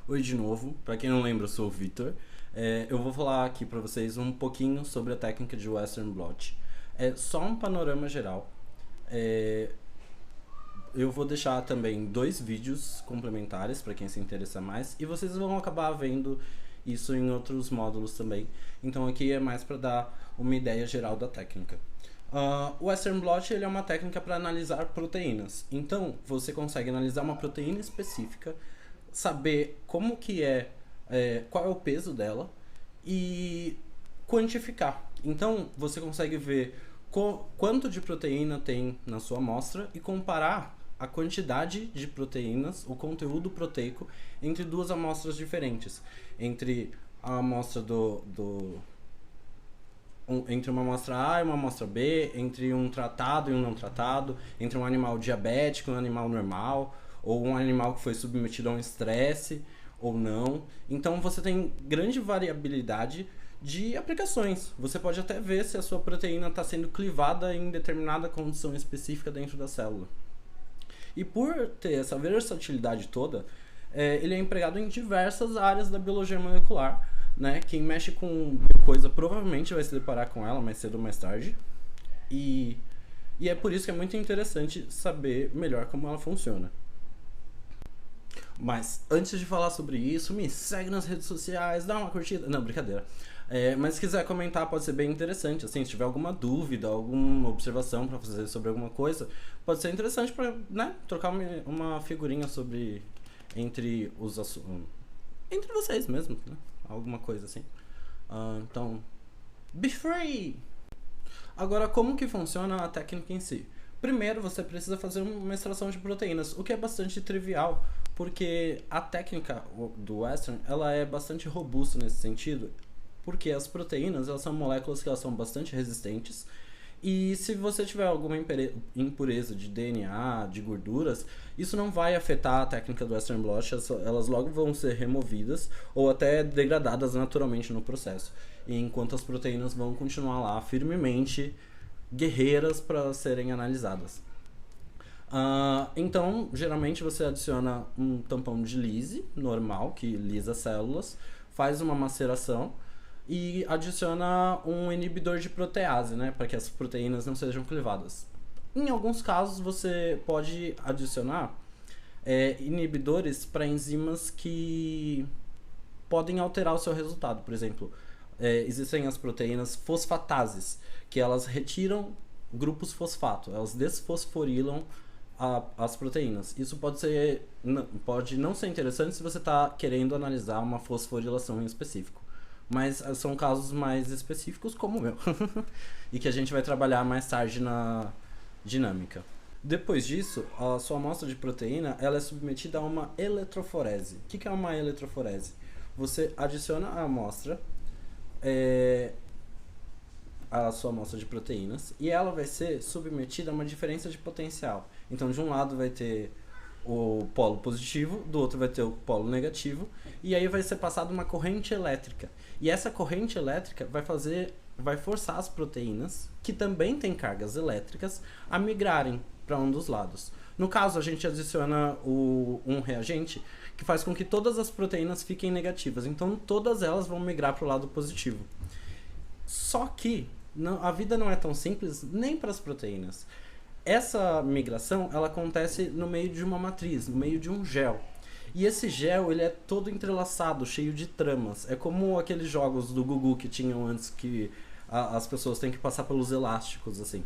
Oi de novo, para quem não lembra, eu sou o Vitor. Eu vou falar aqui para vocês um pouquinho sobre a técnica de Western Blot. É só um panorama geral. É, eu vou deixar também dois vídeos complementares para quem se interessa mais e vocês vão acabar vendo isso em outros módulos também. Então aqui é mais para dar uma ideia geral da técnica. O Western Blot ele é uma técnica para analisar proteínas. Então você consegue analisar uma proteína específica, saber como que qual é o peso dela e quantificar. Então você consegue ver quanto de proteína tem na sua amostra e comparar a quantidade de proteínas, o conteúdo proteico entre duas amostras diferentes, entre a amostra entre uma amostra A e uma amostra B, entre um tratado e um não tratado, entre um animal diabético e um animal normal, ou um animal que foi submetido a um estresse ou não. Então você tem grande variabilidade de aplicações. Você pode até ver se a sua proteína está sendo clivada em determinada condição específica dentro da célula. E por ter essa versatilidade toda, ele é empregado em diversas áreas da biologia molecular, né? Quem mexe com coisa provavelmente vai se deparar com ela mais cedo ou mais tarde. E é por isso que é muito interessante saber melhor como ela funciona. Mas antes de falar sobre isso, me segue nas redes sociais, dá uma curtida. Não, brincadeira. Mas se quiser comentar, pode ser bem interessante. Assim, se tiver alguma dúvida, alguma observação para fazer sobre alguma coisa, pode ser interessante para, né, trocar uma figurinha sobre entre entre vocês mesmos, né? Alguma coisa assim. Então, be free! Agora, como que funciona a técnica em si? Primeiro, você precisa fazer uma extração de proteínas, o que é bastante trivial, porque a técnica do Western ela é bastante robusta nesse sentido, porque as proteínas elas são moléculas que elas são bastante resistentes, e se você tiver alguma impureza de DNA, de gorduras, isso não vai afetar a técnica do Western Blot, elas logo vão ser removidas ou até degradadas naturalmente no processo, enquanto as proteínas vão continuar lá firmemente guerreiras para serem analisadas. Então, geralmente você adiciona um tampão de lise normal, que lisa as células, faz uma maceração e adiciona um inibidor de protease, né, para que as proteínas não sejam clivadas. Em alguns casos, você pode adicionar inibidores para enzimas que podem alterar o seu resultado. Por exemplo, existem as proteínas fosfatases, que elas retiram grupos fosfato, elas desfosforilam as proteínas. Isso pode não ser interessante se você está querendo analisar uma fosforilação em específico. Mas são casos mais específicos, como o meu, e que a gente vai trabalhar mais tarde na dinâmica. Depois disso, a sua amostra de proteína ela é submetida a uma eletroforese. O que é uma eletroforese? Você adiciona a amostra, a sua amostra de proteínas, e ela vai ser submetida a uma diferença de potencial. Então, de um lado vai ter o polo positivo, do outro vai ter o polo negativo, e aí vai ser passada uma corrente elétrica. E essa corrente elétrica vai forçar as proteínas, que também têm cargas elétricas, a migrarem para um dos lados. No caso, a gente adiciona um reagente que faz com que todas as proteínas fiquem negativas. Então, todas elas vão migrar para o lado positivo. Só que a vida não é tão simples nem para as proteínas. Essa migração ela acontece no meio de uma matriz, no meio de um gel. E esse gel ele é todo entrelaçado, cheio de tramas. É como aqueles jogos do Gugu que tinham antes que as pessoas têm que passar pelos elásticos, assim.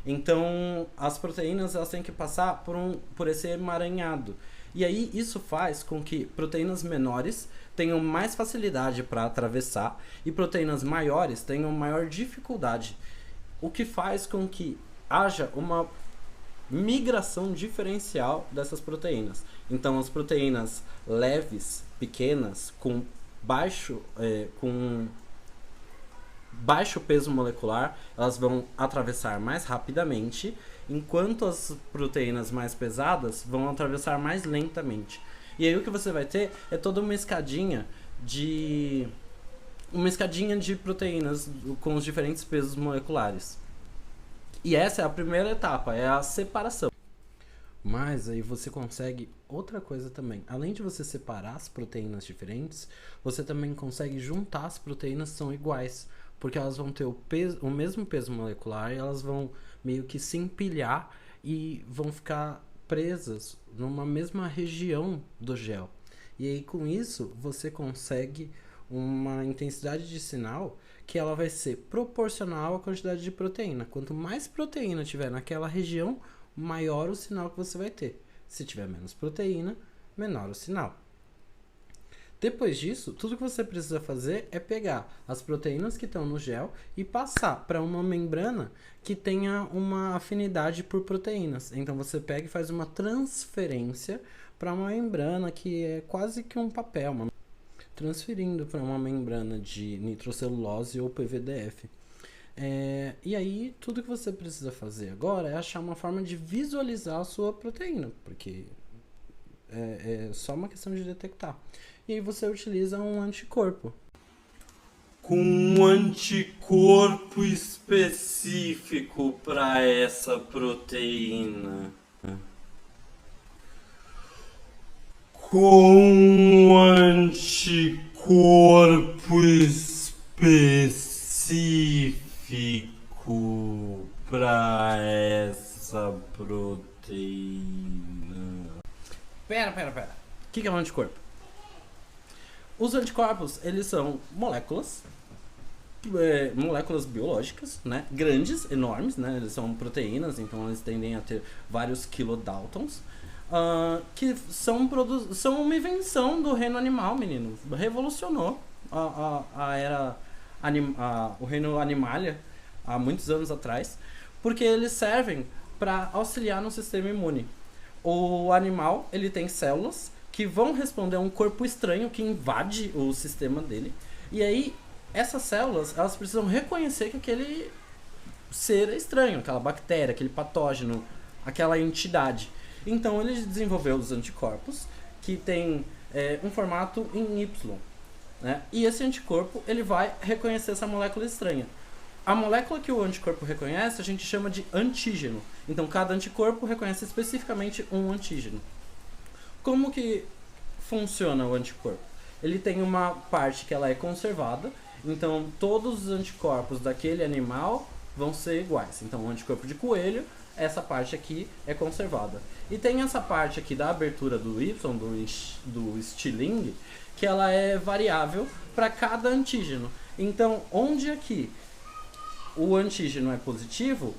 Então, as proteínas elas têm que passar por esse emaranhado. E aí isso faz com que proteínas menores tenham mais facilidade para atravessar e proteínas maiores tenham maior dificuldade. O que faz com que haja uma migração diferencial dessas proteínas. Então, as proteínas leves, pequenas, com baixo peso molecular, elas vão atravessar mais rapidamente, enquanto as proteínas mais pesadas vão atravessar mais lentamente. E aí o que você vai ter é toda uma escadinha de proteínas com os diferentes pesos moleculares. E essa é a primeira etapa, é a separação. Mas aí você consegue outra coisa também. Além de você separar as proteínas diferentes, você também consegue juntar as proteínas que são iguais. Porque elas vão ter o mesmo peso molecular e elas vão meio que se empilhar e vão ficar presas numa mesma região do gel. E aí com isso você consegue uma intensidade de sinal que ela vai ser proporcional à quantidade de proteína. Quanto mais proteína tiver naquela região, maior o sinal que você vai ter. Se tiver menos proteína, menor o sinal. Depois disso, tudo que você precisa fazer é pegar as proteínas que estão no gel e passar para uma membrana que tenha uma afinidade por proteínas. Então você pega e faz uma transferência para uma membrana que é quase que um papel, transferindo para uma membrana de nitrocelulose ou PVDF. E aí, tudo que você precisa fazer agora é achar uma forma de visualizar a sua proteína, porque é só uma questão de detectar. E aí você utiliza um anticorpo. Com um anticorpo específico para essa proteína. Com um anticorpo específico para essa proteína. Pera. O que é um anticorpo? Os anticorpos, eles são moléculas biológicas, né? Grandes, enormes, né? Eles são proteínas, então eles tendem a ter vários kilodaltons, que são uma invenção do reino animal, menino. Revolucionou a era o reino animalia há muitos anos atrás, porque eles servem para auxiliar no sistema imune. O animal, ele tem células que vão responder a um corpo estranho que invade o sistema dele. E aí, essas células, elas precisam reconhecer que aquele ser é estranho, aquela bactéria, aquele patógeno, aquela entidade. Então, ele desenvolveu os anticorpos, que tem um formato em Y. Né? E esse anticorpo, ele vai reconhecer essa molécula estranha. A molécula que o anticorpo reconhece, a gente chama de antígeno. Então, cada anticorpo reconhece especificamente um antígeno. Como que funciona o anticorpo? Ele tem uma parte que ela é conservada, então todos os anticorpos daquele animal vão ser iguais. Então, o anticorpo de coelho, essa parte aqui é conservada. E tem essa parte aqui da abertura do Y, do Stilling, que ela é variável para cada antígeno. Então, onde aqui o antígeno é positivo,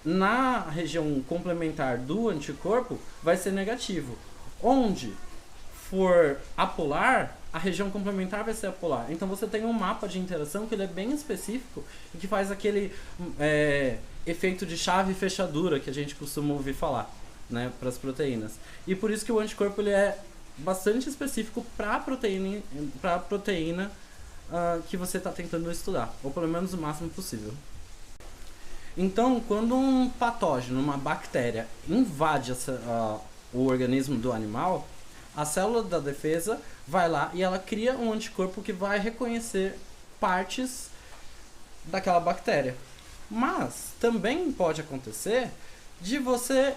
na região complementar do anticorpo vai ser negativo. Onde for apolar, a região complementar vai ser apolar. Então você tem um mapa de interação que ele é bem específico e que faz aquele efeito de chave e fechadura que a gente costuma ouvir falar, né, para as proteínas. E por isso que o anticorpo ele é bastante específico para a proteína que você está tentando estudar, ou pelo menos o máximo possível. Então, quando um patógeno, uma bactéria, invade o organismo do animal, a célula da defesa vai lá e ela cria um anticorpo que vai reconhecer partes daquela bactéria. Mas também pode acontecer de você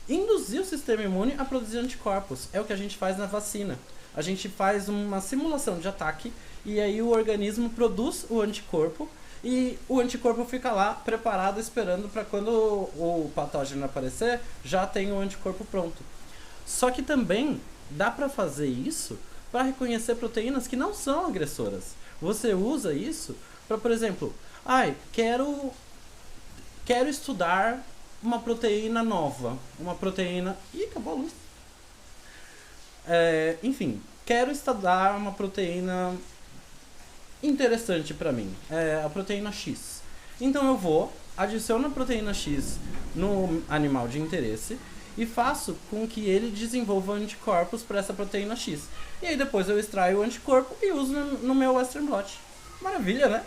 induzir o sistema imune a produzir anticorpos. É o que a gente faz na vacina. A gente faz uma simulação de ataque e aí o organismo produz o anticorpo e o anticorpo fica lá preparado esperando para quando o patógeno aparecer, já tem o anticorpo pronto. Só que também dá para fazer isso para reconhecer proteínas que não são agressoras. Você usa isso para, por exemplo, quero estudar uma proteína nova, uma proteína... Ih, acabou a luz. Enfim, quero estudar uma proteína interessante para mim, a proteína X. Então eu vou, adiciono a proteína X no animal de interesse e faço com que ele desenvolva anticorpos para essa proteína X. E aí depois eu extraio o anticorpo e uso no meu Western blot. Maravilha, né?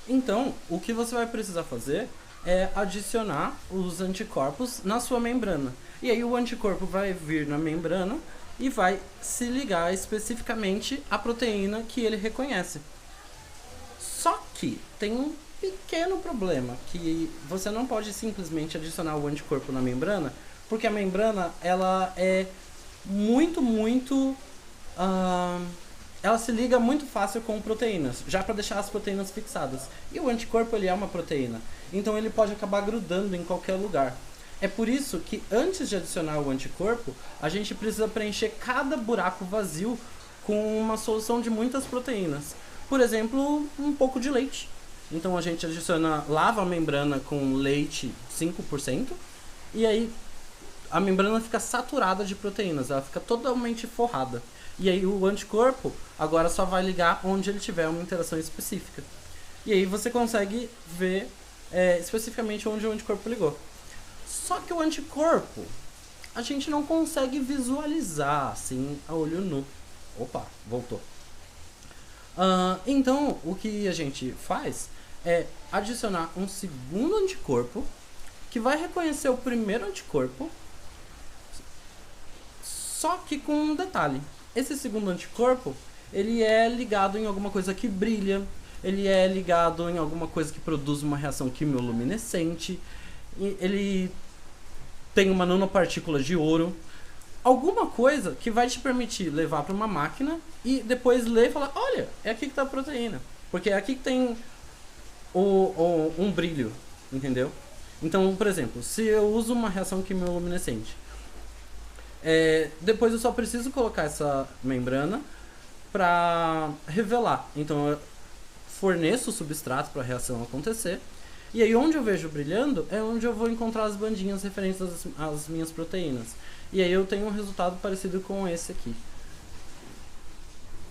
Então, o que você vai precisar fazer é adicionar os anticorpos na sua membrana. E aí o anticorpo vai vir na membrana e vai se ligar especificamente à proteína que ele reconhece. Só que tem pequeno problema, que você não pode simplesmente adicionar o anticorpo na membrana, porque a membrana, ela é muito... ela se liga muito fácil com proteínas, já para deixar as proteínas fixadas. E o anticorpo, ele é uma proteína, então ele pode acabar grudando em qualquer lugar. É por isso que antes de adicionar o anticorpo, a gente precisa preencher cada buraco vazio com uma solução de muitas proteínas. Por exemplo, um pouco de leite. Então a gente lava a membrana com leite 5%, e aí a membrana fica saturada de proteínas, ela fica totalmente forrada. E aí o anticorpo agora só vai ligar onde ele tiver uma interação específica. E aí você consegue ver especificamente onde o anticorpo ligou. Só que o anticorpo a gente não consegue visualizar assim a olho nu. Opa, voltou. Então o que a gente faz é adicionar um segundo anticorpo que vai reconhecer o primeiro anticorpo, só que com um detalhe. Esse segundo anticorpo, ele é ligado em alguma coisa que brilha, ele é ligado em alguma coisa que produz uma reação quimioluminescente, ele tem uma nanopartícula de ouro, alguma coisa que vai te permitir levar para uma máquina e depois ler e falar, olha, é aqui que está a proteína, porque é aqui que tem um brilho, entendeu? Então, por exemplo, se eu uso uma reação quimioluminescente, depois eu só preciso colocar essa membrana para revelar. Então eu forneço o substrato para a reação acontecer, e aí onde eu vejo brilhando é onde eu vou encontrar as bandinhas referentes às minhas proteínas. E aí eu tenho um resultado parecido com esse aqui.